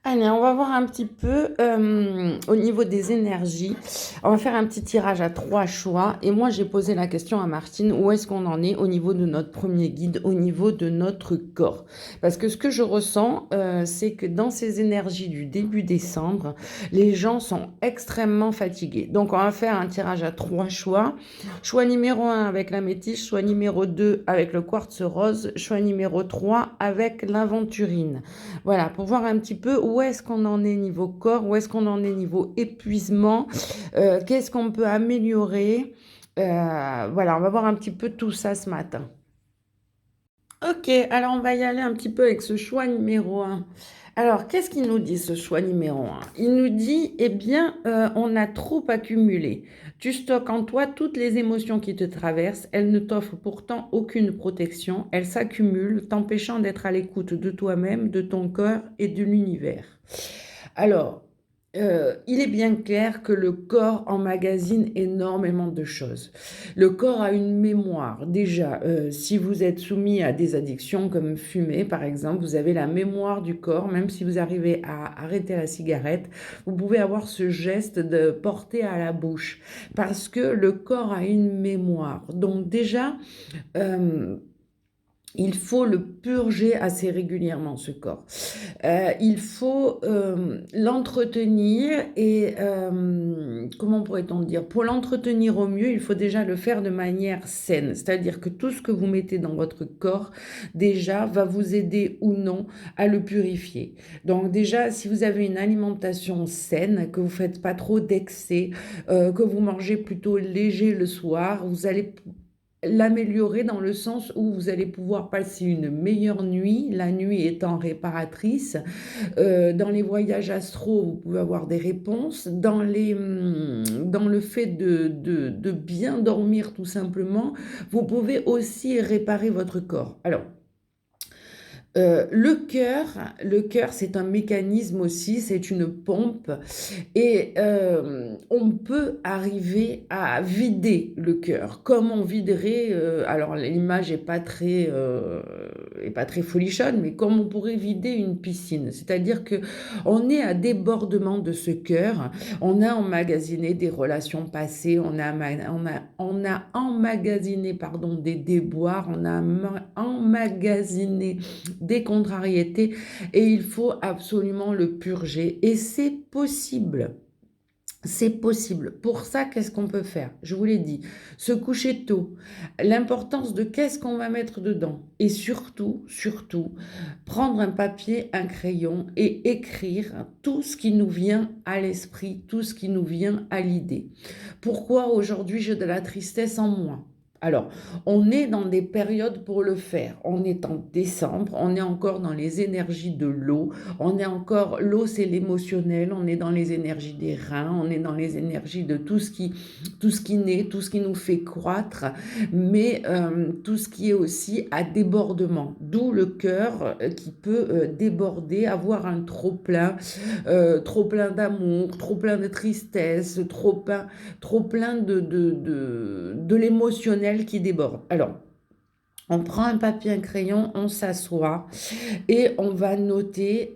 Allez, on va voir un petit peu au niveau des énergies. On va faire un petit tirage à trois choix. Et moi, j'ai posé la question à Martine, où est-ce qu'on en est au niveau de notre premier guide, au niveau de notre corps? Parce que ce que je ressens, c'est que dans ces énergies du début décembre, les gens sont extrêmement fatigués. Donc, on va faire un tirage à trois choix. Choix numéro un avec la métisse, choix numéro 2 avec le quartz rose, choix numéro 3 avec l'aventurine. Voilà, pour voir un petit peu où est-ce qu'on en est niveau corps, où est-ce qu'on en est niveau épuisement, qu'est-ce qu'on peut améliorer. Voilà, on va voir un petit peu tout ça ce matin. Ok, alors on va y aller un petit peu avec ce choix numéro un. Alors, qu'est-ce qu'il nous dit ce choix numéro un? Il nous dit, eh bien, on a trop accumulé. Tu stockes en toi toutes les émotions qui te traversent. Elles ne t'offrent pourtant aucune protection. Elles s'accumulent, t'empêchant d'être à l'écoute de toi-même, de ton cœur et de l'univers. Alors, il est bien clair que le corps emmagasine énormément de choses. Le corps a une mémoire. Déjà, si vous êtes soumis à des addictions comme fumer, par exemple, vous avez la mémoire du corps. Même si vous arrivez à arrêter la cigarette, vous pouvez avoir ce geste de porter à la bouche parce que le corps a une mémoire. Donc déjà, euh, il faut le purger assez régulièrement, ce corps. Il faut l'entretenir et, comment pourrait-on dire? Pour l'entretenir au mieux, il faut déjà le faire de manière saine. C'est-à-dire que tout ce que vous mettez dans votre corps, déjà, va vous aider ou non à le purifier. Donc déjà, si vous avez une alimentation saine, que vous ne faites pas trop d'excès, que vous mangez plutôt léger le soir, vous allez l'améliorer dans le sens où vous allez pouvoir passer une meilleure nuit, la nuit étant réparatrice. Dans les voyages astro, vous pouvez avoir des réponses. Dans le fait de bien dormir tout simplement, vous pouvez aussi réparer votre corps. Alors, le cœur, c'est un mécanisme aussi, c'est une pompe et on peut arriver à vider le cœur, comme on viderait, alors l'image est pas très folichonne, mais comme on pourrait vider une piscine. C'est-à-dire que on est à débordement de ce cœur, on a emmagasiné des relations passées, on a emmagasiné pardon, des déboires, on a emmagasiné des contrariétés et il faut absolument le purger. Et c'est possible. C'est possible. Pour ça, qu'est-ce qu'on peut faire? Je vous l'ai dit, se coucher tôt, l'importance de qu'est-ce qu'on va mettre dedans. Et surtout, surtout, prendre un papier, un crayon et écrire tout ce qui nous vient à l'esprit, tout ce qui nous vient à l'idée. Pourquoi aujourd'hui j'ai de la tristesse en moi? Alors, on est dans des périodes pour le faire. On est en décembre, on est encore dans les énergies de l'eau, on est encore, l'eau c'est l'émotionnel, on est dans les énergies des reins, on est dans les énergies de tout ce qui naît, tout ce qui nous fait croître, mais tout ce qui est aussi à débordement. D'où le cœur qui peut déborder, avoir un trop plein d'amour, trop plein de tristesse, trop plein de l'émotionnel qui déborde. Alors, on prend un papier, un crayon, on s'assoit et on va noter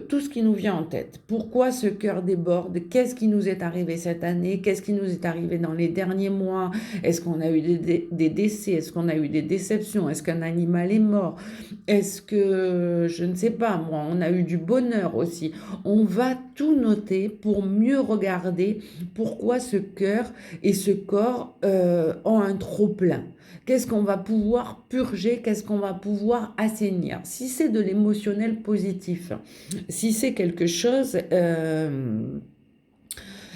tout ce qui nous vient en tête. Pourquoi ce cœur déborde? Qu'est-ce qui nous est arrivé cette année? Qu'est-ce qui nous est arrivé dans les derniers mois? Est-ce qu'on a eu des décès? Est-ce qu'on a eu des déceptions? Est-ce qu'un animal est mort? Est-ce que, je ne sais pas, moi, on a eu du bonheur aussi? On va tout noter pour mieux regarder pourquoi ce cœur et ce corps ont un trop-plein. Qu'est-ce qu'on va pouvoir purger? Qu'est-ce qu'on va pouvoir assainir? Si c'est de l'émotionnel positif, si c'est quelque chose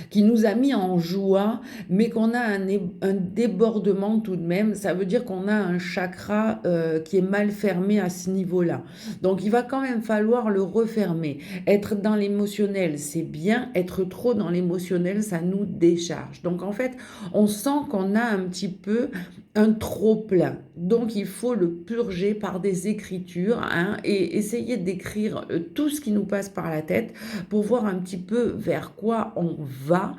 qui nous a mis en joie, mais qu'on a un débordement tout de même, ça veut dire qu'on a un chakra qui est mal fermé à ce niveau-là. Donc il va quand même falloir le refermer. Être dans l'émotionnel, c'est bien. Être trop dans l'émotionnel, ça nous décharge. Donc en fait, on sent qu'on a un petit peu un trop plein. Donc il faut le purger par des écritures hein, et essayer d'écrire tout ce qui nous passe par la tête pour voir un petit peu vers quoi on va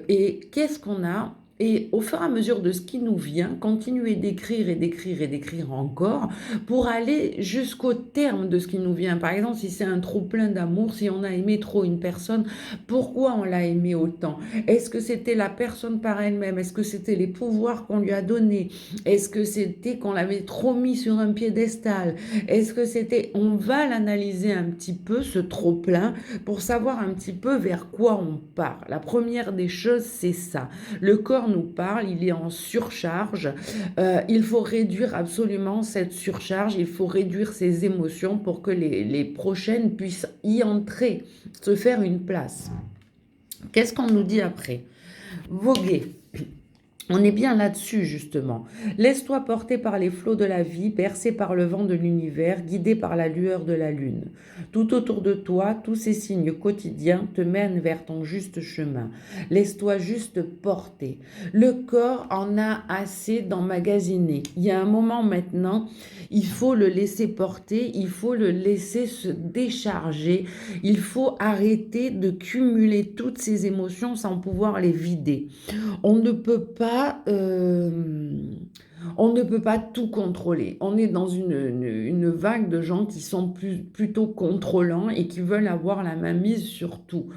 et qu'est-ce qu'on a Et au fur et à mesure de ce qui nous vient, continuer d'écrire et d'écrire et d'écrire encore pour aller jusqu'au terme de ce qui nous vient. Par exemple, si c'est un trop plein d'amour, si on a aimé trop une personne, pourquoi on l'a aimé autant? Est-ce que c'était la personne par elle-même? Est-ce que c'était les pouvoirs qu'on lui a donnés? Est-ce que c'était qu'on l'avait trop mis sur un piédestal? Est-ce que c'était... On va l'analyser un petit peu, ce trop plein, pour savoir un petit peu vers quoi on part. La première des choses, c'est ça. Le corps nous parle, il est en surcharge. Il faut réduire absolument cette surcharge, il faut réduire ses émotions pour que les prochaines puissent y entrer, se faire une place. Qu'est-ce qu'on nous dit après? Voguer. On est bien là-dessus, justement. Laisse-toi porter par les flots de la vie, bercé par le vent de l'univers, guidé par la lueur de la lune. Tout autour de toi, tous ces signes quotidiens te mènent vers ton juste chemin. Laisse-toi juste porter. Le corps en a assez d'emmagasiner. Il y a un moment maintenant, il faut le laisser porter, il faut le laisser se décharger, il faut arrêter de cumuler toutes ces émotions sans pouvoir les vider. On ne peut pas, on ne peut pas tout contrôler. On est dans une vague de gens qui sont plutôt contrôlants et qui veulent avoir la main mise sur tout.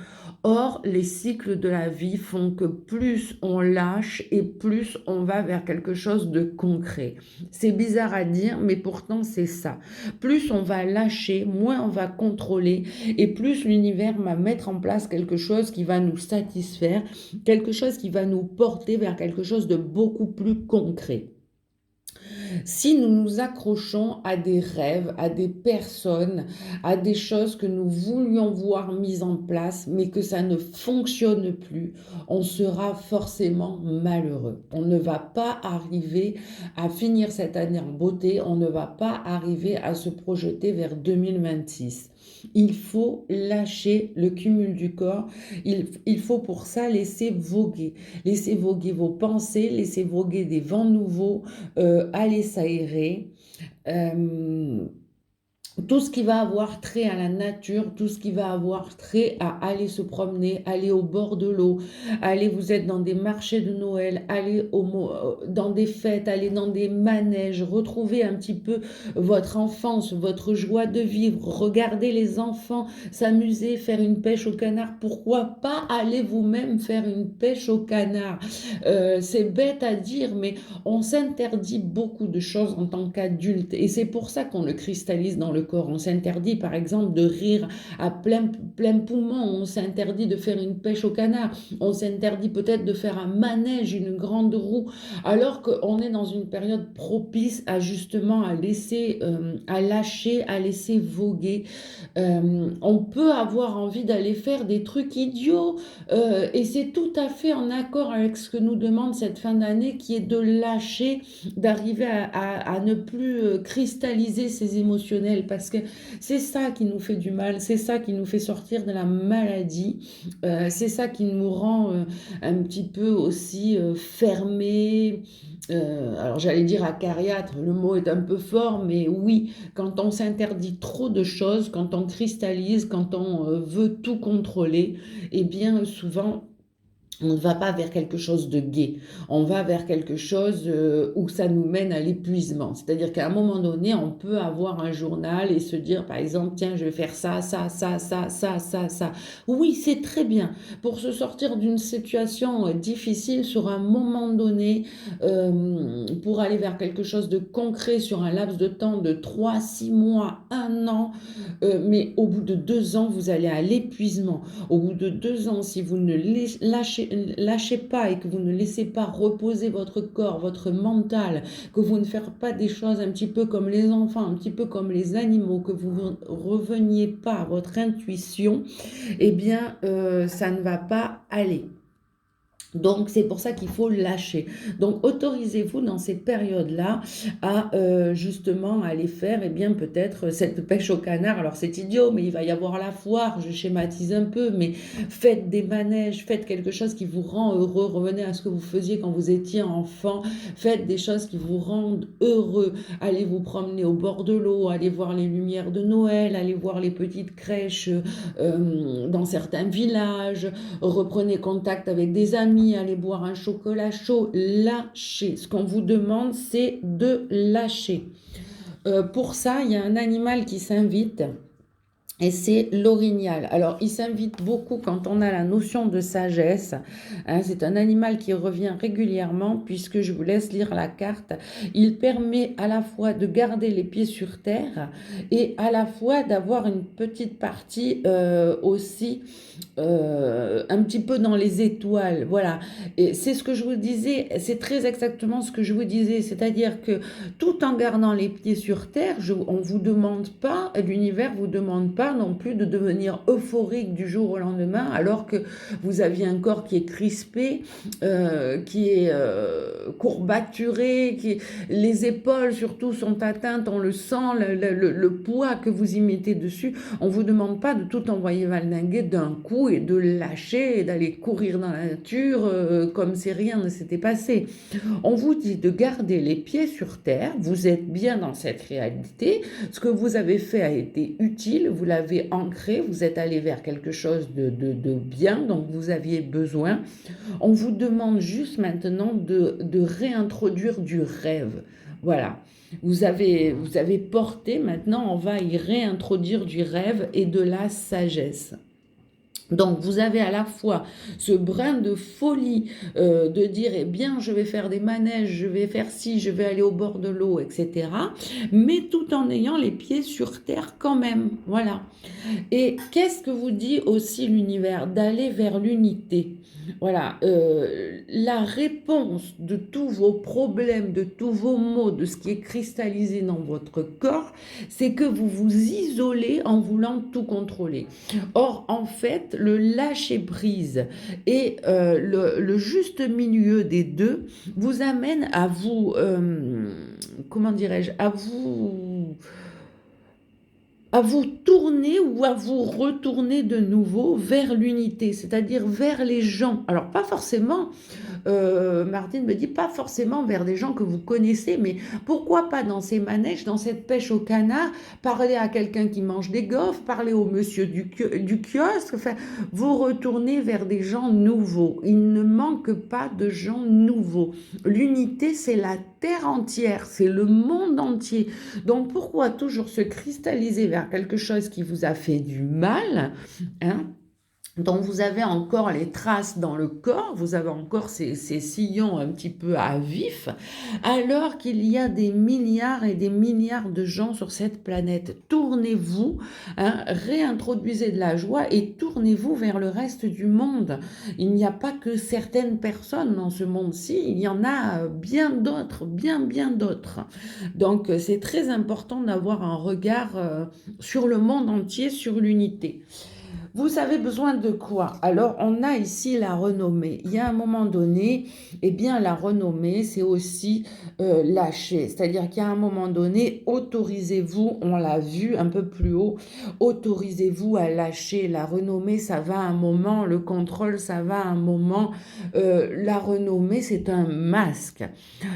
Or, les cycles de la vie font que plus on lâche et plus on va vers quelque chose de concret. C'est bizarre à dire, mais pourtant c'est ça. Plus on va lâcher, moins on va contrôler et plus l'univers va mettre en place quelque chose qui va nous satisfaire, quelque chose qui va nous porter vers quelque chose de beaucoup plus concret. Si nous nous accrochons à des rêves, à des personnes, à des choses que nous voulions voir mises en place, mais que ça ne fonctionne plus, on sera forcément malheureux. On ne va pas arriver à finir cette année en beauté, on ne va pas arriver à se projeter vers 2026. Il faut lâcher le cumul du corps. Il faut pour ça laisser voguer. Laisser voguer vos pensées, laisser voguer des vents nouveaux, aller s'aérer. Euh, tout ce qui va avoir trait à la nature, tout ce qui va avoir trait à aller se promener, aller au bord de l'eau, aller vous êtes dans des marchés de Noël, aller dans des fêtes, aller dans des manèges, retrouver un petit peu votre enfance, votre joie de vivre, regarder les enfants s'amuser, faire une pêche au canard. Pourquoi pas aller vous-même faire une pêche au canard? C'est bête à dire, mais on s'interdit beaucoup de choses en tant qu'adulte et c'est pour ça qu'on le cristallise dans le corps. On s'interdit par exemple de rire à plein poumon, on s'interdit de faire une pêche au canard, on s'interdit peut-être de faire un manège, une grande roue, alors qu'on est dans une période propice à justement à laisser, à lâcher, à laisser voguer. On peut avoir envie d'aller faire des trucs idiots et c'est tout à fait en accord avec ce que nous demande cette fin d'année qui est de lâcher, d'arriver à ne plus cristalliser ses émotionnels parce que c'est ça qui nous fait du mal, c'est ça qui nous fait sortir de la maladie, c'est ça qui nous rend un petit peu aussi fermés. Alors j'allais dire acariâtre, le mot est un peu fort, mais oui, quand on s'interdit trop de choses, quand on cristallise, quand on veut tout contrôler, eh bien souvent on ne va pas vers quelque chose de gai, on va vers quelque chose où ça nous mène à l'épuisement. C'est-à-dire qu'à un moment donné, on peut avoir un journal et se dire, par exemple, tiens, je vais faire ça, ça, ça, ça, ça, ça, ça. Oui, c'est très bien pour se sortir d'une situation difficile sur un moment donné, pour aller vers quelque chose de concret sur un laps de temps de 3, 6 mois, un an. Mais au bout de 2 ans, vous allez à l'épuisement. Au bout de 2 ans, si vous ne lâchez pas et que vous ne laissez pas reposer votre corps, votre mental, que vous ne faites pas des choses un petit peu comme les enfants, un petit peu comme les animaux, que vous ne reveniez pas à votre intuition, eh bien, ça ne va pas aller. Donc, c'est pour ça qu'il faut lâcher. Donc, autorisez-vous dans ces périodes-là à justement aller faire, eh bien, peut-être cette pêche au canard. Alors, c'est idiot, mais il va y avoir la foire, je schématise un peu, mais faites des manèges, faites quelque chose qui vous rend heureux. Revenez à ce que vous faisiez quand vous étiez enfant. Faites des choses qui vous rendent heureux. Allez vous promener au bord de l'eau, allez voir les lumières de Noël, allez voir les petites crèches dans certains villages, reprenez contact avec des amis amis, aller boire un chocolat chaud, lâchez. Ce qu'on vous demande, c'est de lâcher. Pour ça, il y a un animal qui s'invite. Et c'est l'orignal. Alors, il s'invite beaucoup quand on a la notion de sagesse. Hein, c'est un animal qui revient régulièrement, puisque je vous laisse lire la carte. Il permet à la fois de garder les pieds sur terre et à la fois d'avoir une petite partie aussi un petit peu dans les étoiles. Voilà. Et c'est ce que je vous disais, c'est très exactement ce que je vous disais. C'est-à-dire que tout en gardant les pieds sur terre, on ne vous demande pas, l'univers ne vous demande pas non plus de devenir euphorique du jour au lendemain, alors que vous aviez un corps qui est crispé, qui est courbaturé, les épaules surtout sont atteintes, on le sent, le poids que vous y mettez dessus. On ne vous demande pas de tout envoyer valdinguer d'un coup et de lâcher et d'aller courir dans la nature comme si rien ne s'était passé. On vous dit de garder les pieds sur terre, vous êtes bien dans cette réalité, ce que vous avez fait a été utile, vous l'avez ancré, vous êtes allé vers quelque chose de bien dont vous aviez besoin. On vous demande juste maintenant de réintroduire du rêve. Voilà. Vous avez porté, maintenant on va y réintroduire du rêve et de la sagesse. Donc, vous avez à la fois ce brin de folie de dire, eh bien, je vais faire des manèges, je vais faire ci, je vais aller au bord de l'eau, etc. Mais tout en ayant les pieds sur terre quand même. Voilà. Et qu'est-ce que vous dit aussi l'univers? D'aller vers l'unité. Voilà, la réponse de tous vos problèmes, de tous vos maux, de ce qui est cristallisé dans votre corps, c'est que vous vous isolez en voulant tout contrôler. Or, en fait, le lâcher-prise et le juste milieu des deux vous amène à vous, comment dirais-je, à vous tourner ou à vous retourner de nouveau vers l'unité, c'est-à-dire vers les gens. Alors, pas forcément, Martine me dit, pas forcément vers des gens que vous connaissez, mais pourquoi pas dans ces manèges, dans cette pêche au canard, parler à quelqu'un qui mange des gaufres, parler au monsieur du kiosque, enfin, vous retournez vers des gens nouveaux. Il ne manque pas de gens nouveaux. L'unité, c'est la terre entière, c'est le monde entier. Donc, pourquoi toujours se cristalliser vers quelque chose qui vous a fait du mal, hein, dont vous avez encore les traces dans le corps, vous avez encore ces sillons un petit peu à vif, alors qu'il y a des milliards et des milliards de gens sur cette planète. Tournez-vous, hein, réintroduisez de la joie et tournez-vous vers le reste du monde. Il n'y a pas que certaines personnes dans ce monde-ci, il y en a bien d'autres, bien d'autres. Donc c'est très important d'avoir un regard sur le monde entier, sur l'unité. Vous avez besoin de quoi? Alors, on a ici la renommée. Il y a un moment donné, eh bien, la renommée, c'est aussi lâcher. C'est-à-dire qu'à un moment donné, autorisez-vous, on l'a vu un peu plus haut, autorisez-vous à lâcher. La renommée, ça va un moment, le contrôle, ça va un moment. La renommée, c'est un masque.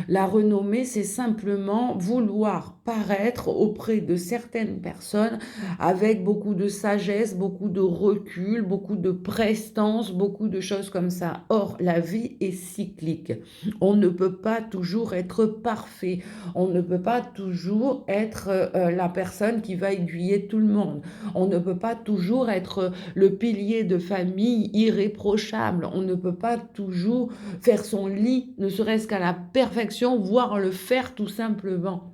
La renommée, c'est simplement vouloir paraître auprès de certaines personnes avec beaucoup de sagesse, beaucoup de recul, beaucoup de prestance, beaucoup de choses comme ça. Or, la vie est cyclique. On ne peut pas toujours être parfait. On ne peut pas toujours être la personne qui va aiguiller tout le monde. On ne peut pas toujours être le pilier de famille irréprochable. On ne peut pas toujours faire son lit, ne serait-ce qu'à la perfection, voire le faire tout simplement.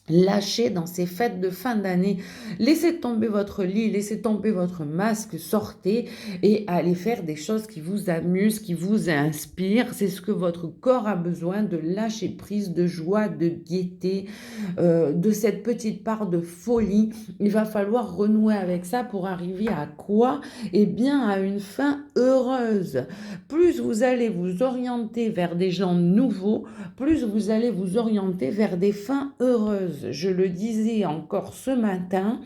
Lâchez dans ces fêtes de fin d'année, laissez tomber votre lit, laissez tomber votre masque, sortez et allez faire des choses qui vous amusent, qui vous inspirent. C'est ce que votre corps a besoin, de lâcher prise, de joie, de gaieté, de cette petite part de folie. Il va falloir renouer avec ça pour arriver à quoi? Eh bien, à une fin heureuse. Plus vous allez vous orienter vers des gens nouveaux, plus vous allez vous orienter vers des fins heureuses. Je le disais encore ce matin,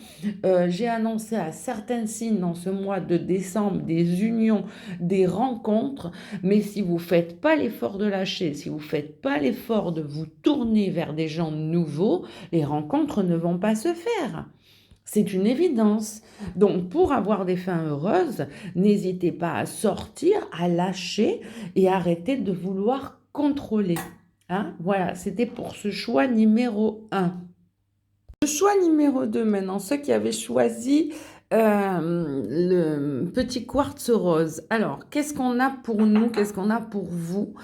j'ai annoncé à certains signes dans ce mois de décembre des unions, des rencontres, mais si vous ne faites pas l'effort de lâcher, si vous ne faites pas l'effort de vous tourner vers des gens nouveaux, les rencontres ne vont pas se faire. C'est une évidence. Donc, pour avoir des fins heureuses, n'hésitez pas à sortir, à lâcher et arrêter de vouloir contrôler. Hein? Voilà, c'était pour ce choix numéro un. Le choix numéro 2 maintenant, ceux qui avaient choisi le petit quartz rose. Alors, qu'est-ce qu'on a pour nous? Qu'est-ce qu'on a pour vous?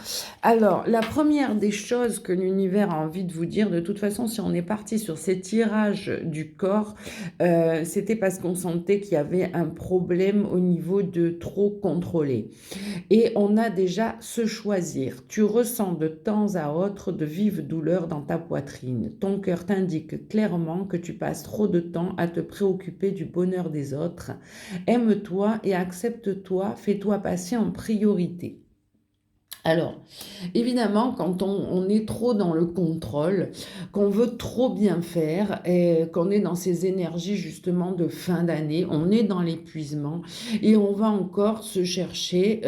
Alors, la première des choses que l'univers a envie de vous dire, de toute façon, si on est parti sur ces tirages du corps, c'était parce qu'on sentait qu'il y avait un problème au niveau de trop contrôler. Et on a déjà se choisir. Tu ressens de temps à autre de vives douleurs dans ta poitrine. Ton cœur t'indique clairement que tu passes trop de temps à te préoccuper du bonheur des autres. Aime-toi et accepte-toi, fais-toi passer en priorité. Alors, évidemment, quand on est trop dans le contrôle, qu'on veut trop bien faire et qu'on est dans ces énergies justement de fin d'année, on est dans l'épuisement et on va encore se chercher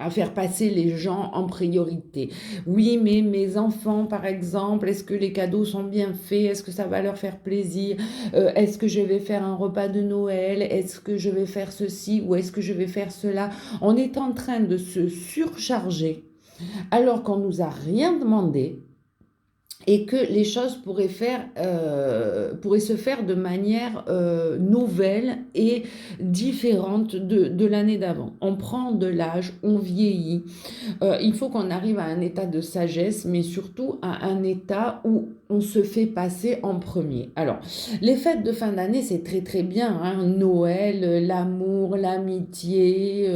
à faire passer les gens en priorité. Oui, mais mes enfants, par exemple, est-ce que les cadeaux sont bien faits? Est-ce que ça va leur faire plaisir? Est-ce que je vais faire un repas de Noël? Est-ce que je vais faire ceci ou est-ce que je vais faire cela? On est en train de se surcharger alors qu'on nous a rien demandé et que les choses pourraient se faire de manière nouvelle et différente de l'année d'avant. On prend de l'âge, on vieillit. Il faut qu'on arrive à un état de sagesse, mais surtout à un état où on se fait passer en premier. Alors, les fêtes de fin d'année, c'est très très bien, hein. Noël, l'amour, l'amitié,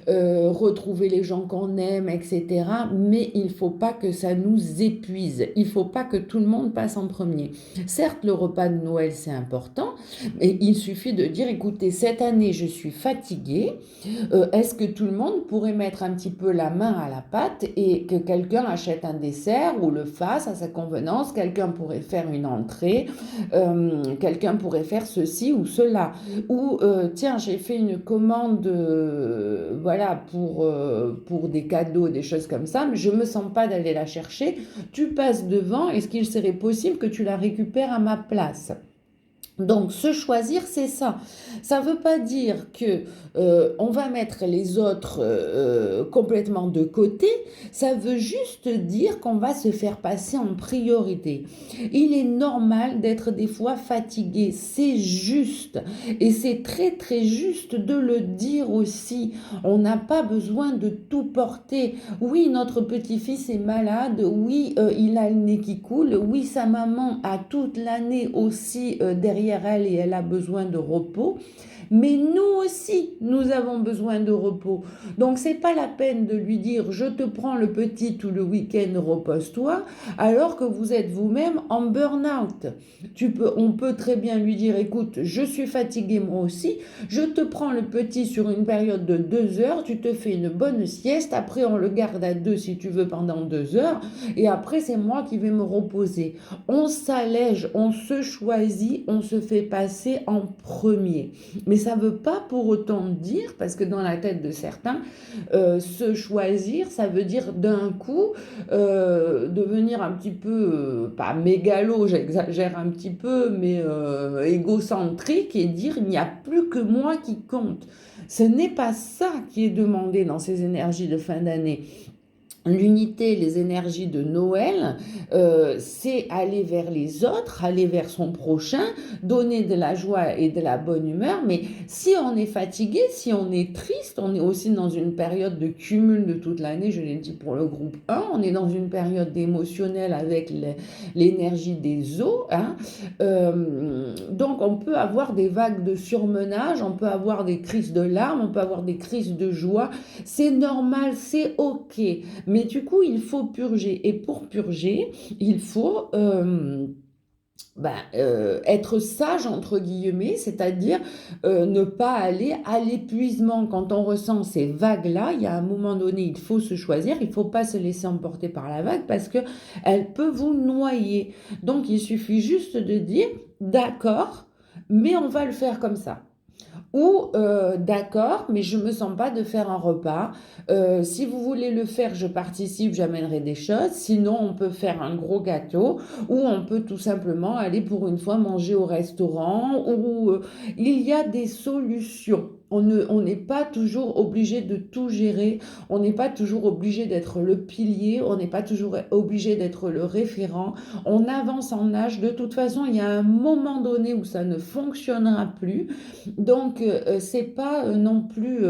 retrouver les gens qu'on aime, etc. Mais il ne faut pas que ça nous épuise. Il ne faut pas que tout le monde passe en premier. Certes, le repas de Noël, c'est important, mais il suffit de dire, écoutez, cette année, je suis fatiguée. Est-ce que tout le monde pourrait mettre un petit peu la main à la pâte et que quelqu'un achète un dessert ou le fasse à sa convenance? Quelqu'un pourrait faire une entrée, quelqu'un pourrait faire ceci ou cela. Ou tiens, j'ai fait une commande voilà, pour des cadeaux, des choses comme ça, mais je ne me sens pas d'aller la chercher. Tu passes devant, est-ce qu'il serait possible que tu la récupères à ma place? Donc, se choisir, c'est ça. Ça ne veut pas dire que on va mettre les autres complètement de côté. Ça veut juste dire qu'on va se faire passer en priorité. Il est normal d'être des fois fatigué. C'est juste. Et c'est très, très juste de le dire aussi. On n'a pas besoin de tout porter. Oui, notre petit-fils est malade. Oui, il a le nez qui coule. Oui, sa maman a toute l'année aussi derrière elle et elle a besoin de repos. Mais nous aussi, nous avons besoin de repos. Donc, c'est pas la peine de lui dire je te prends le petit tout le week-end, repose-toi, alors que vous êtes vous-même en burn-out. On peut très bien lui dire écoute, je suis fatiguée moi aussi, je te prends le petit sur une période de 2 heures, tu te fais une bonne sieste, après on le garde à deux si tu veux pendant 2 heures, et après c'est moi qui vais me reposer. On s'allège, on se choisit, on se fait passer en premier. Mais ça ne veut pas pour autant dire, parce que dans la tête de certains, se choisir, ça veut dire d'un coup devenir un petit peu, pas mégalo, j'exagère un petit peu, mais égocentrique et dire il n'y a plus que moi qui compte. Ce n'est pas ça qui est demandé dans ces énergies de fin d'année. L'unité, les énergies de Noël, c'est aller vers les autres, aller vers son prochain, donner de la joie et de la bonne humeur. Mais si on est fatigué, si on est triste, on est aussi dans une période de cumul de toute l'année, je l'ai dit pour le groupe 1, on est dans une période émotionnelle avec l'énergie des eaux. Hein. Donc on peut avoir des vagues de surmenage, on peut avoir des crises de larmes, on peut avoir des crises de joie. C'est normal, c'est OK. Mais du coup, il faut purger. Et pour purger, il faut être sage, entre guillemets, c'est-à-dire ne pas aller à l'épuisement. Quand on ressent ces vagues-là, il y a un moment donné, il faut se choisir, il ne faut pas se laisser emporter par la vague parce qu'elle peut vous noyer. Donc, il suffit juste de dire, d'accord, mais on va le faire comme ça. Ou d'accord, mais je me sens pas de faire un repas. Si vous voulez le faire, je participe, j'amènerai des choses. Sinon, on peut faire un gros gâteau ou on peut tout simplement aller pour une fois manger au restaurant ou il y a des solutions. On n'est pas toujours obligé de tout gérer, on n'est pas toujours obligé d'être le pilier, on n'est pas toujours obligé d'être le référent. On avance en âge, de toute façon, il y a un moment donné où ça ne fonctionnera plus. Donc, c'est pas non plus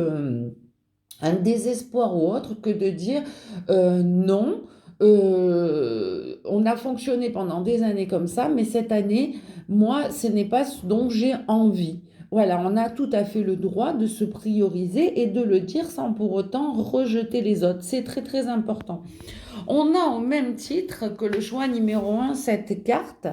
un désespoir ou autre que de dire non. On a fonctionné pendant des années comme ça, mais cette année, moi, ce n'est pas ce dont j'ai envie. Voilà, on a tout à fait le droit de se prioriser et de le dire sans pour autant rejeter les autres. C'est très très important. On a au même titre que le choix numéro un cette carte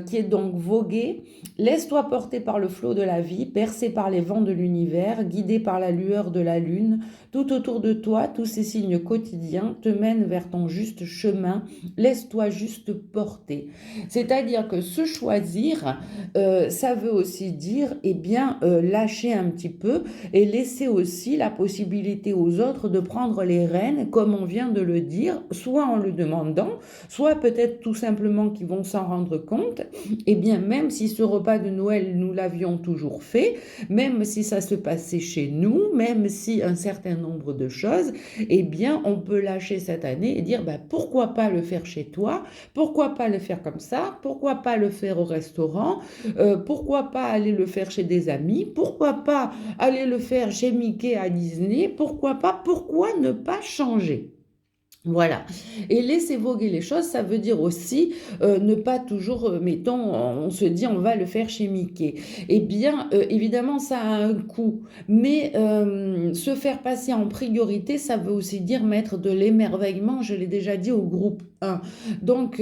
qui est donc voguée. Laisse-toi porter par le flot de la vie, percé par les vents de l'univers, guidé par la lueur de la lune. Tout autour de toi, tous ces signes quotidiens te mènent vers ton juste chemin. Laisse-toi juste porter. C'est-à-dire que se choisir, ça veut aussi dire, eh bien, lâcher un petit peu et laisser aussi la possibilité aux autres de prendre les rênes, comme on vient de le dire, soit en le demandant, soit peut-être tout simplement qu'ils vont s'en rendre compte. Eh bien, même si ce repas de Noël, nous l'avions toujours fait, même si ça se passait chez nous, même si un certain nombre de choses, eh bien, on peut lâcher cette année et dire, bah, pourquoi pas le faire chez toi? Pourquoi pas le faire comme ça? Pourquoi pas le faire au restaurant? Pourquoi pas aller le faire chez des amis? Pourquoi pas aller le faire chez Mickey à Disney? Pourquoi pas? Pourquoi ne pas changer? Voilà. Et laisser voguer les choses, ça veut dire aussi ne pas toujours, mettons, on se dit on va le faire chez Mickey. Eh bien, évidemment, ça a un coût, mais se faire passer en priorité, ça veut aussi dire mettre de l'émerveillement, je l'ai déjà dit au groupe 1. Donc,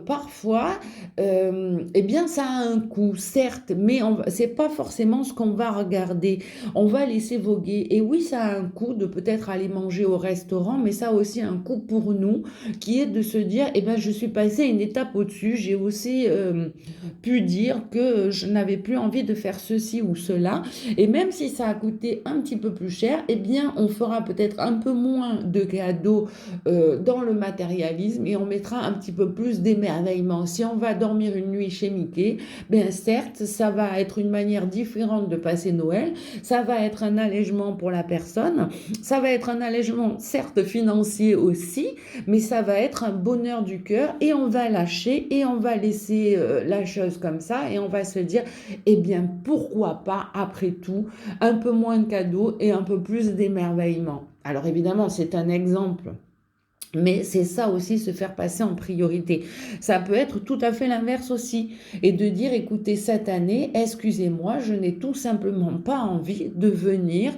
parfois, eh bien, ça a un coût, certes, mais c'est pas forcément ce qu'on va regarder. On va laisser voguer. Et oui, ça a un coût de peut-être aller manger au restaurant, mais ça a aussi un coût pour nous, qui est de se dire, eh ben, je suis passée une étape au-dessus. J'ai aussi pu dire que je n'avais plus envie de faire ceci ou cela. Et même si ça a coûté un petit peu plus cher, eh bien, on fera peut-être un peu moins de cadeaux dans le matérialisme et on mettra un petit peu plus d'émerveillement. Si on va dormir une nuit chez Mickey, bien certes, ça va être une manière différente de passer Noël, ça va être un allègement pour la personne, ça va être un allègement certes financier aussi, mais ça va être un bonheur du cœur et on va lâcher et on va laisser la chose comme ça et on va se dire, eh bien pourquoi pas après tout un peu moins de cadeaux et un peu plus d'émerveillement. Alors évidemment, c'est un exemple. Mais c'est ça aussi, se faire passer en priorité. Ça peut être tout à fait l'inverse aussi. Et de dire, écoutez, cette année, excusez-moi, je n'ai tout simplement pas envie de venir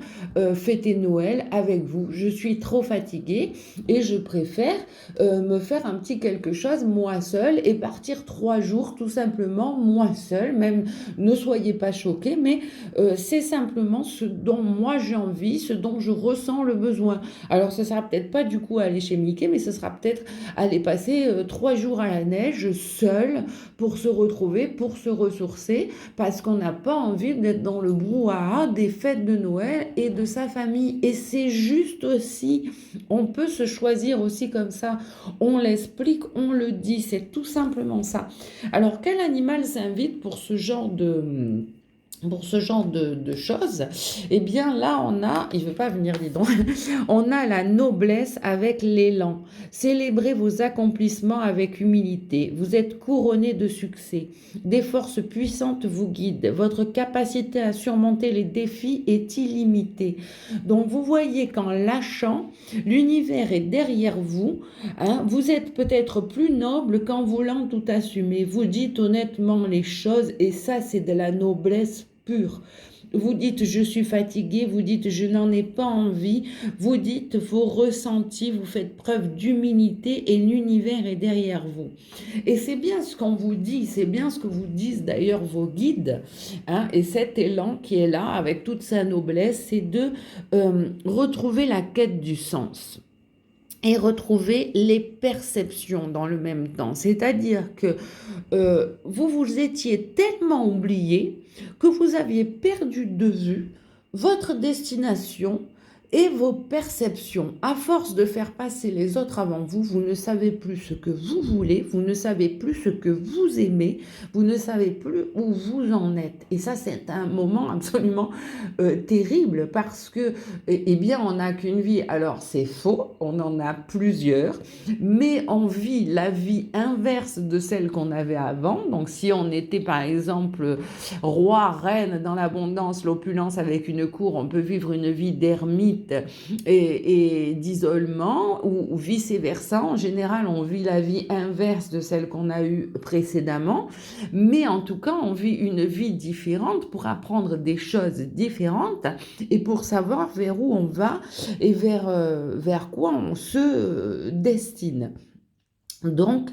fêter Noël avec vous. Je suis trop fatiguée et je préfère me faire un petit quelque chose moi seule et partir 3 jours tout simplement moi seule. Même ne soyez pas choqués, mais c'est simplement ce dont moi j'ai envie, ce dont je ressens le besoin. Alors, ce sera peut-être pas du coup aller chez Mickey, mais ce sera peut-être aller passer 3 jours à la neige seul pour se retrouver, pour se ressourcer, parce qu'on n'a pas envie d'être dans le brouhaha des fêtes de Noël et de sa famille. Et c'est juste aussi, on peut se choisir aussi comme ça. On l'explique, on le dit, c'est tout simplement ça. Alors, quel animal s'invite pour ce genre de choses, eh bien là on a, il ne veut pas venir dis donc, on a la noblesse avec l'élan. Célébrez vos accomplissements avec humilité. Vous êtes couronné de succès. Des forces puissantes vous guident. Votre capacité à surmonter les défis est illimitée. Donc vous voyez qu'en lâchant, l'univers est derrière vous. Hein, vous êtes peut-être plus noble qu'en voulant tout assumer. Vous dites honnêtement les choses et ça c'est de la noblesse pure. Vous dites je suis fatigué, vous dites je n'en ai pas envie, vous dites vos ressentis, vous faites preuve d'humilité et l'univers est derrière vous. Et c'est bien ce qu'on vous dit, c'est bien ce que vous disent d'ailleurs vos guides, hein, et cet élan qui est là avec toute sa noblesse, c'est de retrouver la quête du sens et retrouver les perceptions dans le même temps. C'est-à-dire que vous vous étiez tellement oublié que vous aviez perdu de vue votre destination et vos perceptions. À force de faire passer les autres avant vous, vous ne savez plus ce que vous voulez, vous ne savez plus ce que vous aimez, vous ne savez plus où vous en êtes. Et ça, c'est un moment absolument terrible parce que, eh bien, on n'a qu'une vie. Alors, c'est faux, on en a plusieurs, mais on vit la vie inverse de celle qu'on avait avant. Donc, si on était, par exemple, roi, reine dans l'abondance, l'opulence avec une cour, on peut vivre une vie d'ermite et d'isolement ou vice-versa. En général, on vit la vie inverse de celle qu'on a eue précédemment, mais en tout cas, on vit une vie différente pour apprendre des choses différentes et pour savoir vers où on va et vers quoi on se destine. Donc,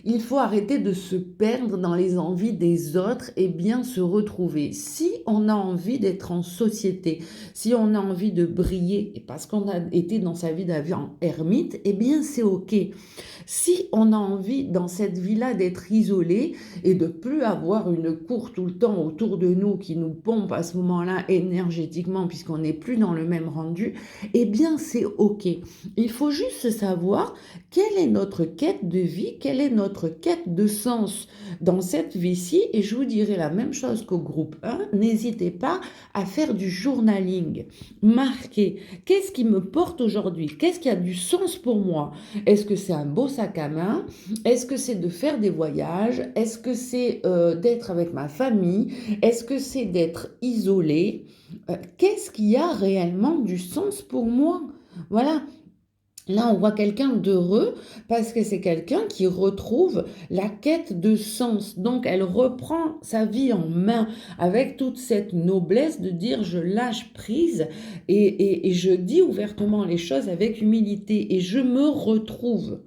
il faut arrêter de se perdre dans les envies des autres et bien se retrouver. Si on a envie d'être en société, si on a envie de briller, et parce qu'on a été dans sa vie d'avant ermite, eh bien c'est ok. Si on a envie dans cette vie-là d'être isolé et de plus avoir une cour tout le temps autour de nous qui nous pompe à ce moment-là énergétiquement puisqu'on n'est plus dans le même rendu, eh bien c'est ok. Il faut juste savoir quelle est notre quête de vie, quelle est notre quête de sens dans cette vie-ci. Et je vous dirai la même chose qu'au groupe 1, n'hésitez pas à faire du journaling. Marquez, qu'est-ce qui me porte aujourd'hui? Qu'est-ce qui a du sens pour moi? Est-ce que c'est un beau sac à main? Est-ce que c'est de faire des voyages? Est-ce que c'est d'être avec ma famille? Est-ce que c'est d'être isolé? Qu'est-ce qui a réellement du sens pour moi? Voilà. Là, on voit quelqu'un d'heureux parce que c'est quelqu'un qui retrouve la quête de sens. Donc, elle reprend sa vie en main avec toute cette noblesse de dire je lâche prise et je dis ouvertement les choses avec humilité et je me retrouve.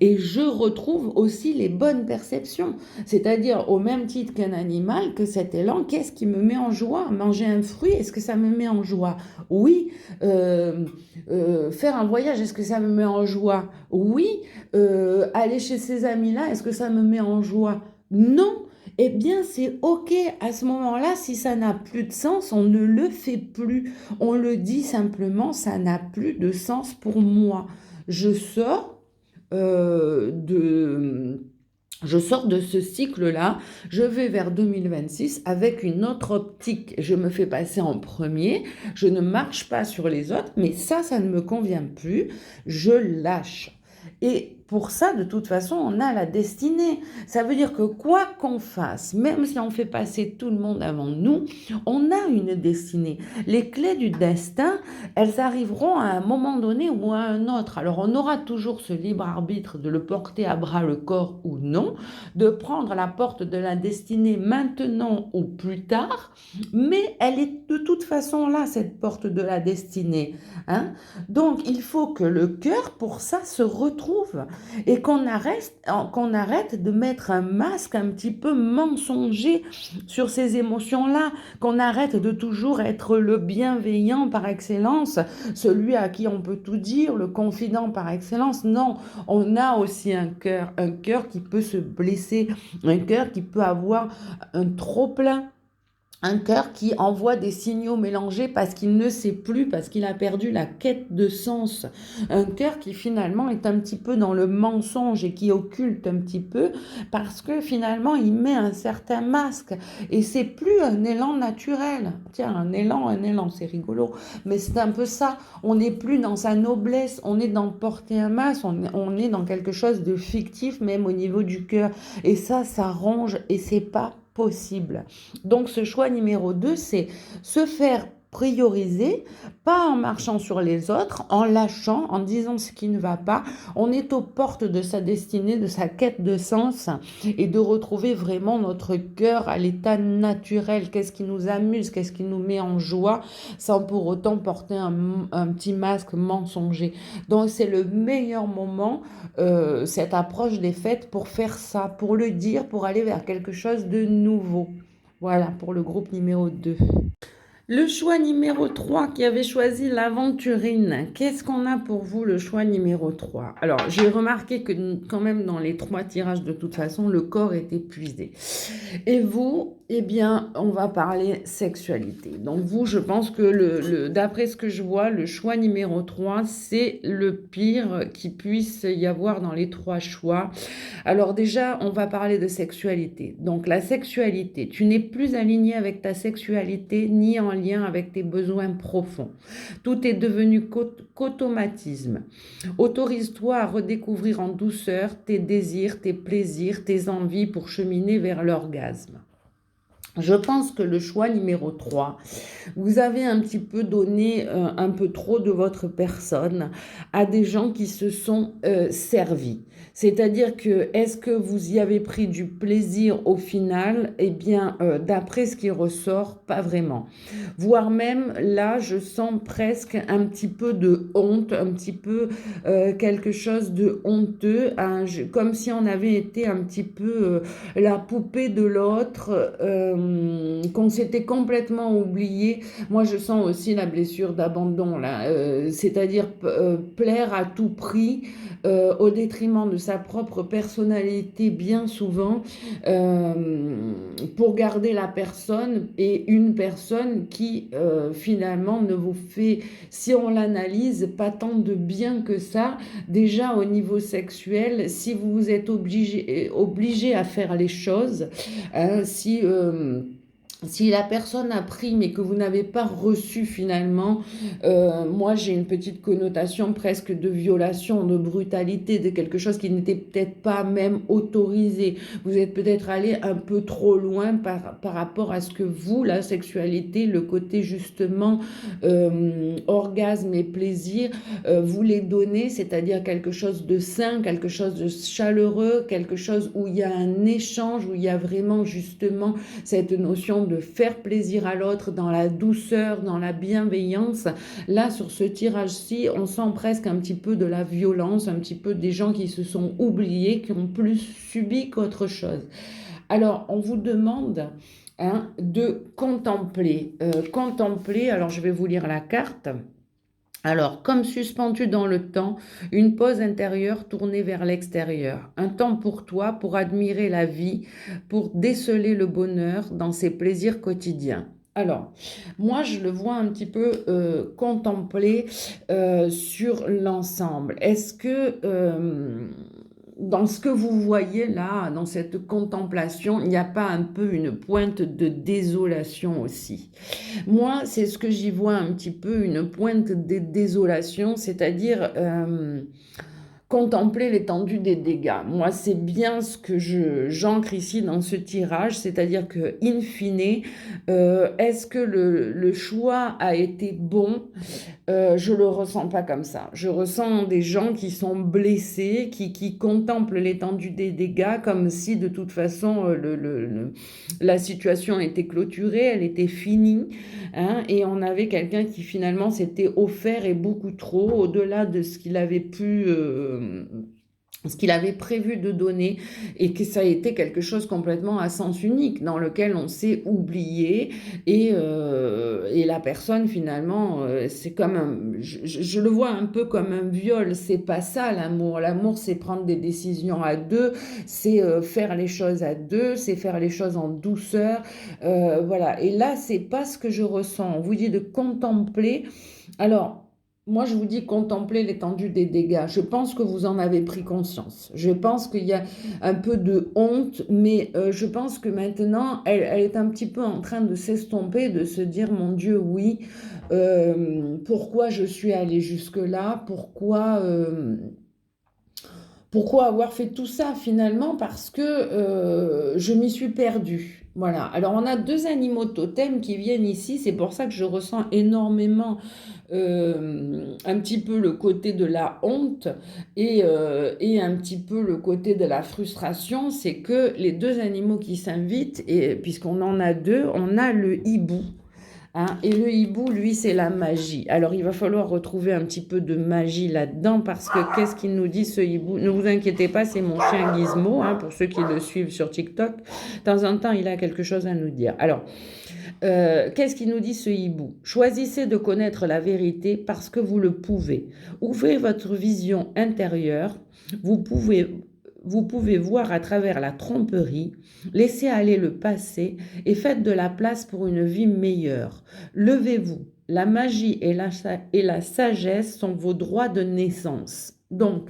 Et je retrouve aussi les bonnes perceptions, c'est-à-dire au même titre qu'un animal, que cet élan, qu'est-ce qui me met en joie? Manger un fruit, est-ce que ça me met en joie? Oui. Faire un voyage, est-ce que ça me met en joie? Oui. Aller chez ces amis-là, est-ce que ça me met en joie? Non. Eh bien, c'est ok. À ce moment-là, si ça n'a plus de sens, on ne le fait plus. On le dit simplement, ça n'a plus de sens pour moi. Je sors de je sors de ce cycle-là, je vais vers 2026 avec une autre optique. Je me fais passer en premier, je ne marche pas sur les autres, mais ça ne me convient plus, je lâche. Et pour ça, de toute façon, on a la destinée. Ça veut dire que quoi qu'on fasse, même si on fait passer tout le monde avant nous, on a une destinée. Les clés du destin, elles arriveront à un moment donné ou à un autre. Alors, on aura toujours ce libre arbitre de le porter à bras le corps ou non, de prendre la porte de la destinée maintenant ou plus tard, mais elle est de toute façon là, cette porte de la destinée. Hein? Donc, il faut que le cœur, pour ça, se retrouve et qu'on arrête de mettre un masque un petit peu mensonger sur ces émotions-là, qu'on arrête de toujours être le bienveillant par excellence, celui à qui on peut tout dire, le confident par excellence. Non, on a aussi un cœur qui peut se blesser, un cœur qui peut avoir un trop-plein. Un cœur qui envoie des signaux mélangés parce qu'il ne sait plus, parce qu'il a perdu la quête de sens. Un cœur qui finalement est un petit peu dans le mensonge et qui occulte un petit peu parce que finalement il met un certain masque et c'est plus un élan naturel. Tiens, un élan, c'est rigolo, mais c'est un peu ça. On n'est plus dans sa noblesse, on est dans porter un masque, on est dans quelque chose de fictif même au niveau du cœur. Et ça ronge et c'est pas possible. Donc ce choix numéro 2, c'est se faire prioriser, pas en marchant sur les autres, en lâchant, en disant ce qui ne va pas. On est aux portes de sa destinée, de sa quête de sens et de retrouver vraiment notre cœur à l'état naturel. Qu'est-ce qui nous amuse, qu'est-ce qui nous met en joie sans pour autant porter un petit masque mensonger. Donc c'est le meilleur moment, cette approche des fêtes pour faire ça, pour le dire, pour aller vers quelque chose de nouveau. Voilà pour le groupe numéro 2. Le choix numéro 3 qui avait choisi l'aventurine. Qu'est-ce qu'on a pour vous, le choix numéro 3? Alors, j'ai remarqué que quand même dans les 3 tirages, de toute façon, le corps est épuisé. Et vous, eh bien, on va parler sexualité. Donc vous, je pense que d'après ce que je vois, le choix numéro 3, c'est le pire qui puisse y avoir dans les 3 choix. Alors déjà, on va parler de sexualité. Donc la sexualité, tu n'es plus aligné avec ta sexualité ni en lien avec tes besoins profonds. Tout est devenu qu'automatisme. Autorise-toi à redécouvrir en douceur tes désirs, tes plaisirs, tes envies pour cheminer vers l'orgasme. Je pense que le choix numéro 3, vous avez un petit peu donné un peu trop de votre personne à des gens qui se sont servis. C'est-à-dire que, est-ce que vous y avez pris du plaisir au final? Eh bien, d'après ce qui ressort, pas vraiment. Voire même, là, je sens presque un petit peu de honte, un petit peu quelque chose de honteux, hein, comme si on avait été un petit peu la poupée de l'autre, qu'on s'était complètement oublié. Moi, je sens aussi la blessure d'abandon, là, c'est-à-dire plaire à tout prix, au détriment de sa propre personnalité, bien souvent, pour garder la personne, et une personne qui, finalement, ne vous fait, si on l'analyse, pas tant de bien que ça. Déjà, au niveau sexuel, si vous vous êtes obligé à faire les choses, hein, si la personne a pris mais que vous n'avez pas reçu finalement, moi j'ai une petite connotation presque de violation, de brutalité, de quelque chose qui n'était peut-être pas même autorisé. Vous êtes peut-être allé un peu trop loin par rapport à ce que vous, la sexualité, le côté justement orgasme et plaisir, voulez donner, c'est-à-dire quelque chose de sain, quelque chose de chaleureux, quelque chose où il y a un échange, où il y a vraiment justement cette notion de faire plaisir à l'autre dans la douceur, dans la bienveillance. Là, sur ce tirage-ci, on sent presque un petit peu de la violence, un petit peu des gens qui se sont oubliés, qui ont plus subi qu'autre chose. Alors, on vous demande, hein, de contempler. Contempler, alors je vais vous lire la carte. Alors, comme suspendu dans le temps, une pause intérieure tournée vers l'extérieur. Un temps pour toi, pour admirer la vie, pour déceler le bonheur dans ses plaisirs quotidiens. Alors, moi, je le vois un petit peu contempler sur l'ensemble. Est-ce que dans ce que vous voyez là, dans cette contemplation, il n'y a pas un peu une pointe de désolation aussi? Moi, c'est ce que j'y vois un petit peu, une pointe de désolation, c'est-à-dire contempler l'étendue des dégâts. Moi, c'est bien ce que j'ancre ici dans ce tirage, c'est-à-dire que, in fine, est-ce que le choix a été bon? Je le ressens pas comme ça. Je ressens des gens qui sont blessés, qui contemplent l'étendue des dégâts comme si de toute façon la situation était clôturée, elle était finie, hein, et on avait quelqu'un qui finalement s'était offert et beaucoup trop, au-delà de ce qu'il avait pu ce qu'il avait prévu de donner, et que ça a été quelque chose complètement à sens unique, dans lequel on s'est oublié, et la personne finalement, c'est comme je le vois un peu comme un viol. C'est pas ça l'amour. L'amour, c'est prendre des décisions à deux, c'est faire les choses à deux, c'est faire les choses en douceur, voilà. Et là, c'est pas ce que je ressens. On vous dit de contempler. Alors, moi, je vous dis contempler l'étendue des dégâts. Je pense que vous en avez pris conscience. Je pense qu'il y a un peu de honte, mais je pense que maintenant, elle est un petit peu en train de s'estomper, de se dire, mon Dieu, oui, pourquoi je suis allée jusque-là? Pourquoi avoir fait tout ça finalement? Parce que je m'y suis perdue. Voilà. Alors on a deux animaux totems qui viennent ici. C'est pour ça que je ressens énormément un petit peu le côté de la honte, et un petit peu le côté de la frustration. C'est que les deux animaux qui s'invitent, et puisqu'on en a deux, on a le hibou. hein. Et le hibou, lui, c'est la magie. Alors, il va falloir retrouver un petit peu de magie là-dedans parce que qu'est-ce qu'il nous dit ce hibou? Ne vous inquiétez pas, c'est mon chien Gizmo, hein, pour ceux qui le suivent sur TikTok. De temps en temps, il a quelque chose à nous dire. Alors, qu'est-ce qu'il nous dit ce hibou? Choisissez de connaître la vérité parce que vous le pouvez. Ouvrez votre vision intérieure. Vous pouvez, vous pouvez voir à travers la tromperie. Laissez aller le passé et faites de la place pour une vie meilleure. Levez-vous. La magie et la sagesse sont vos droits de naissance. Donc,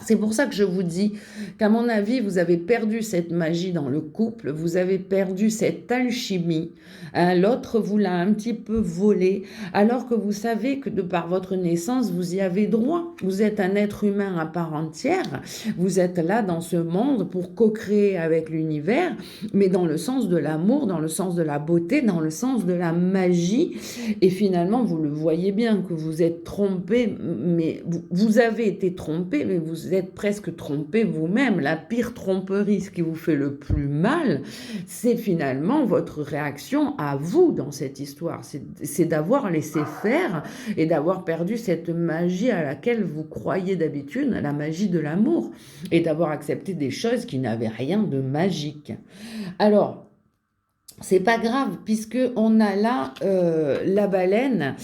c'est pour ça que je vous dis qu'à mon avis, vous avez perdu cette magie dans le couple, vous avez perdu cette alchimie, hein. L'autre vous l'a un petit peu volé, alors que vous savez que de par votre naissance, vous y avez droit. Vous êtes un être humain à part entière, vous êtes là dans ce monde pour co-créer avec l'univers, mais dans le sens de l'amour, dans le sens de la beauté, dans le sens de la magie. Et finalement, vous le voyez bien que vous êtes trompé, mais vous avez été trompé, mais vous êtes presque trompé vous-même. La pire tromperie, ce qui vous fait le plus mal, c'est finalement votre réaction à vous dans cette histoire. C'est d'avoir laissé faire et d'avoir perdu cette magie à laquelle vous croyez d'habitude, la magie de l'amour, et d'avoir accepté des choses qui n'avaient rien de magique. Alors, c'est pas grave puisque on a là la baleine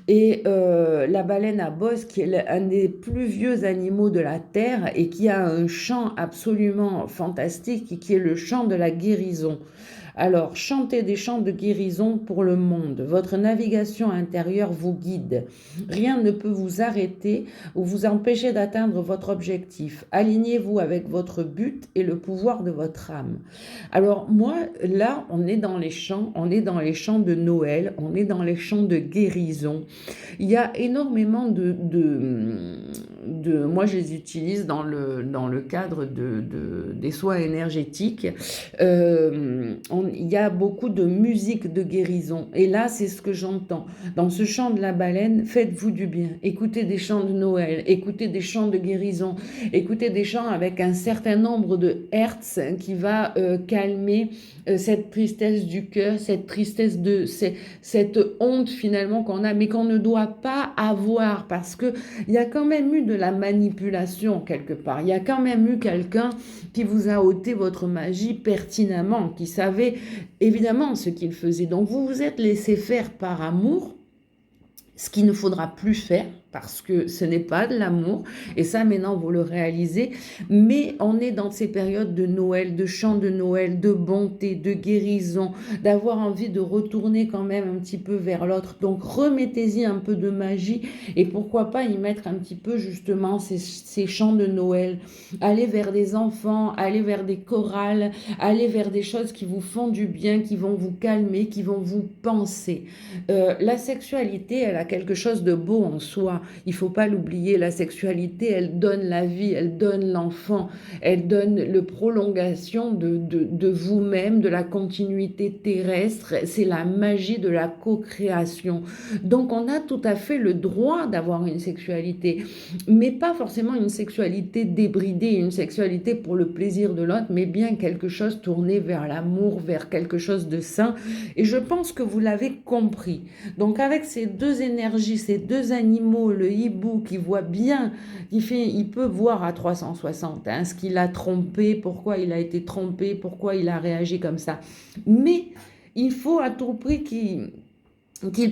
et la baleine à bosse qui est un des plus vieux animaux de la terre et qui a un chant absolument fantastique qui est le chant de la guérison. Alors, chantez des chants de guérison pour le monde. Votre navigation intérieure vous guide. Rien ne peut vous arrêter ou vous empêcher d'atteindre votre objectif. Alignez-vous avec votre but et le pouvoir de votre âme. Alors moi, là, on est dans les chants de Noël, on est dans les chants de guérison. Il y a énormément moi je les utilise dans le cadre des soins énergétiques. Il y a beaucoup de musique de guérison. Et là, c'est ce que j'entends. Dans ce chant de la baleine, faites-vous du bien. Écoutez des chants de Noël, écoutez des chants de guérison, écoutez des chants avec un certain nombre de hertz qui va calmer cette tristesse du cœur, cette tristesse cette honte finalement qu'on a, mais qu'on ne doit pas avoir parce que il y a quand même eu de la manipulation quelque part. Il y a quand même eu quelqu'un qui vous a ôté votre magie pertinemment, qui savait évidemment ce qu'il faisait. Donc vous vous êtes laissé faire par amour, ce qu'il ne faudra plus faire parce que ce n'est pas de l'amour, et ça maintenant vous le réalisez, mais on est dans ces périodes de Noël, de chants de Noël, de bonté, de guérison, d'avoir envie de retourner quand même un petit peu vers l'autre, donc remettez-y un peu de magie, et pourquoi pas y mettre un petit peu justement ces chants de Noël, aller vers des enfants, aller vers des chorales, aller vers des choses qui vous font du bien, qui vont vous calmer, qui vont vous penser. La sexualité, elle a quelque chose de beau en soi. Il ne faut pas l'oublier, la sexualité, elle donne la vie, elle donne l'enfant, elle donne la prolongation de vous-même, de la continuité terrestre. C'est la magie de la co-création. Donc on a tout à fait le droit d'avoir une sexualité, mais pas forcément une sexualité débridée, une sexualité pour le plaisir de l'autre, mais bien quelque chose tourné vers l'amour, vers quelque chose de sain. Et je pense que vous l'avez compris. Donc avec ces deux énergies, ces deux animaux, le hibou qui voit bien, il peut voir à 360 hein, ce qu'il a trompé, pourquoi il a été trompé, pourquoi il a réagi comme ça. Mais il faut à tout prix qu'il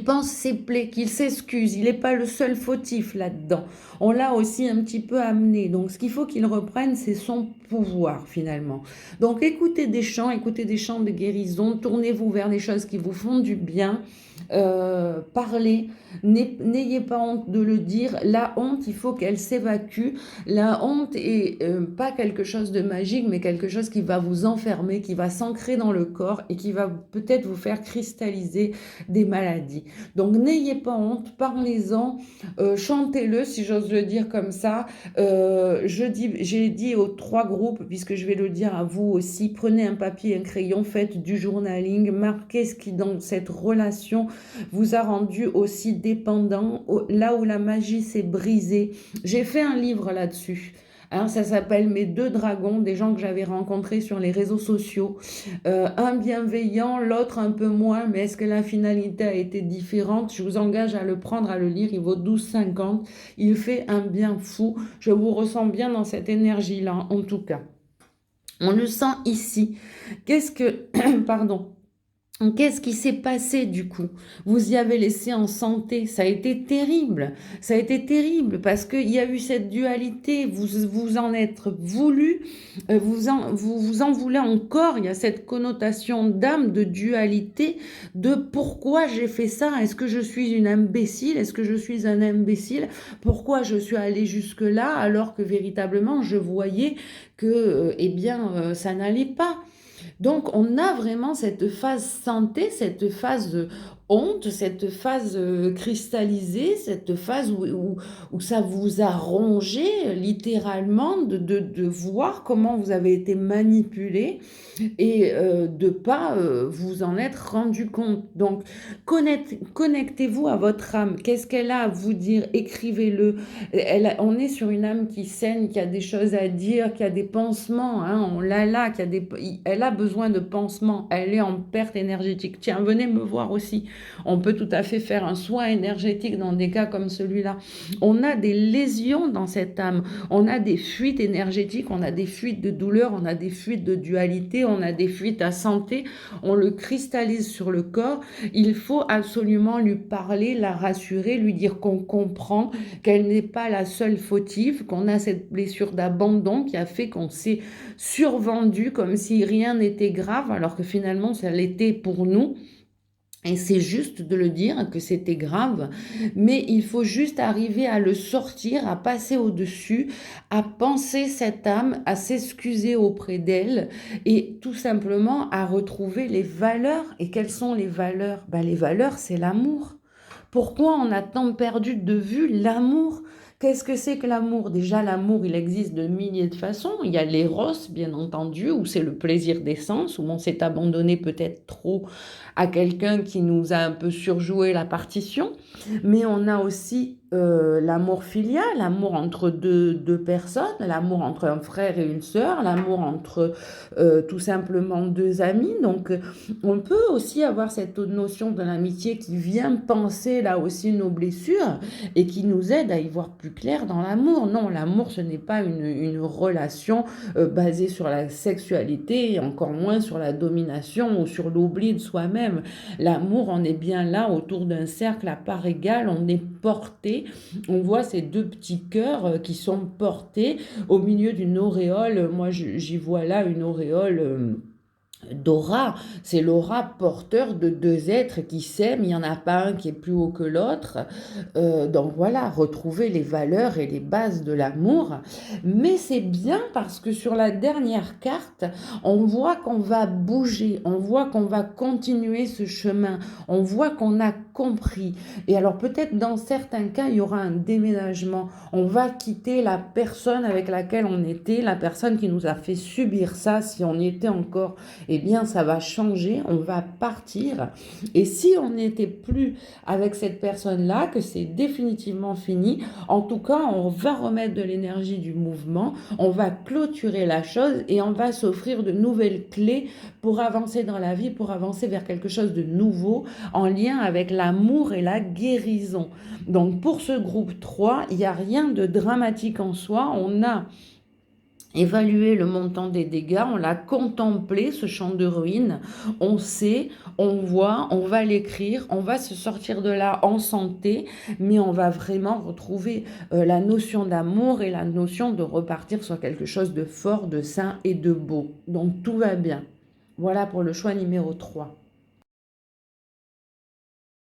pense ses plaies, qu'il s'excuse. Il n'est pas le seul fautif là-dedans. On l'a aussi un petit peu amené. Donc, ce qu'il faut qu'il reprenne, c'est son pouvoir, finalement. Donc, écoutez des chants de guérison, tournez-vous vers des choses qui vous font du bien. Parlez, n'ayez pas honte de le dire. La honte, il faut qu'elle s'évacue. La honte est pas quelque chose de magique, mais quelque chose qui va vous enfermer, qui va s'ancrer dans le corps et qui va peut-être vous faire cristalliser des maladies. Donc n'ayez pas honte, parlez-en, chantez-le si j'ose le dire comme ça. J'ai dit aux 3 groupes, puisque je vais le dire à vous aussi, prenez un papier et un crayon, faites du journaling, marquez ce qui dans cette relation vous a rendu aussi dépendant, là où la magie s'est brisée. J'ai fait un livre là-dessus. Hein, ça s'appelle Mes 2 dragons, des gens que j'avais rencontrés sur les réseaux sociaux. Un bienveillant, l'autre un peu moins, mais est-ce que la finalité a été différente? Je vous engage à le prendre, à le lire, il vaut 12,50. Il fait un bien fou. Je vous ressens bien dans cette énergie-là, en tout cas. On le sent ici. Qu'est-ce que pardon. Qu'est-ce qui s'est passé du coup? Vous y avez laissé en santé, ça a été terrible. Ça a été terrible parce qu'il y a eu cette dualité, vous en êtes voulu, vous en voulez encore. Il y a cette connotation d'âme, de dualité, de pourquoi j'ai fait ça? Est-ce que je suis une imbécile? Est-ce que je suis un imbécile? Pourquoi je suis allée jusque-là alors que véritablement je voyais que, eh bien, ça n'allait pas? Donc, on a vraiment cette phase santé, cette phase honte, cette phase cristallisée, cette phase où ça vous a rongé littéralement de voir comment vous avez été manipulé et de ne pas vous en être rendu compte. Donc, connectez-vous à votre âme. Qu'est-ce qu'elle a à vous dire? Écrivez-le. On est sur une âme qui saigne, qui a des choses à dire, qui a des pansements. Hein, on l'a là, elle a besoin de pansements. Elle est en perte énergétique. Tiens, venez me voir aussi. On peut tout à fait faire un soin énergétique dans des cas comme celui-là. On a des lésions dans cette âme. On a des fuites énergétiques, on a des fuites de douleur, on a des fuites de dualité, on a des fuites à santé. On le cristallise sur le corps. Il faut absolument lui parler, la rassurer, lui dire qu'on comprend, qu'elle n'est pas la seule fautive, qu'on a cette blessure d'abandon qui a fait qu'on s'est survendu comme si rien n'était grave, alors que finalement ça l'était pour nous. Et c'est juste de le dire que c'était grave, mais il faut juste arriver à le sortir, à passer au-dessus, à penser cette âme, à s'excuser auprès d'elle et tout simplement à retrouver les valeurs. Et quelles sont les valeurs? Ben, les valeurs, c'est l'amour. Pourquoi on a tant perdu de vue l'amour? Qu'est-ce que c'est que l'amour? Déjà, l'amour, il existe de milliers de façons. Il y a l'éros, bien entendu, où c'est le plaisir des sens, où on s'est abandonné peut-être trop à quelqu'un qui nous a un peu surjoué la partition. Mais on a aussi l'amour filial, l'amour entre deux personnes, l'amour entre un frère et une sœur, l'amour entre tout simplement deux amis. Donc, on peut aussi avoir cette notion de l'amitié qui vient penser là aussi nos blessures et qui nous aide à y voir plus clair dans l'amour. Non, l'amour, ce n'est pas une relation basée sur la sexualité et encore moins sur la domination ou sur l'oubli de soi-même. L'amour, on est bien là autour d'un cercle à part égale, on est porté. On voit ces deux petits cœurs qui sont portés au milieu d'une auréole. Moi, j'y vois là une auréole d'aura, c'est l'aura porteur de deux êtres qui s'aiment, il n'y en a pas un qui est plus haut que l'autre. Donc voilà, retrouver les valeurs et les bases de l'amour. Mais c'est bien parce que sur la dernière carte, on voit qu'on va bouger, on voit qu'on va continuer ce chemin, on voit qu'on a compris. Et alors peut-être dans certains cas, il y aura un déménagement. On va quitter la personne avec laquelle on était, la personne qui nous a fait subir ça, si on y était encore, eh bien, ça va changer, on va partir. Et si on n'était plus avec cette personne-là, que c'est définitivement fini, en tout cas, on va remettre de l'énergie du mouvement, on va clôturer la chose et on va s'offrir de nouvelles clés pour avancer dans la vie, pour avancer vers quelque chose de nouveau en lien avec l'amour et la guérison. Donc, pour ce groupe 3, il n'y a rien de dramatique en soi. On a évaluer le montant des dégâts, on l'a contemplé, ce champ de ruines, on sait, on voit, on va l'écrire, on va se sortir de là en santé, mais on va vraiment retrouver la notion d'amour et la notion de repartir sur quelque chose de fort, de sain et de beau. Donc tout va bien. Voilà pour le choix numéro 3.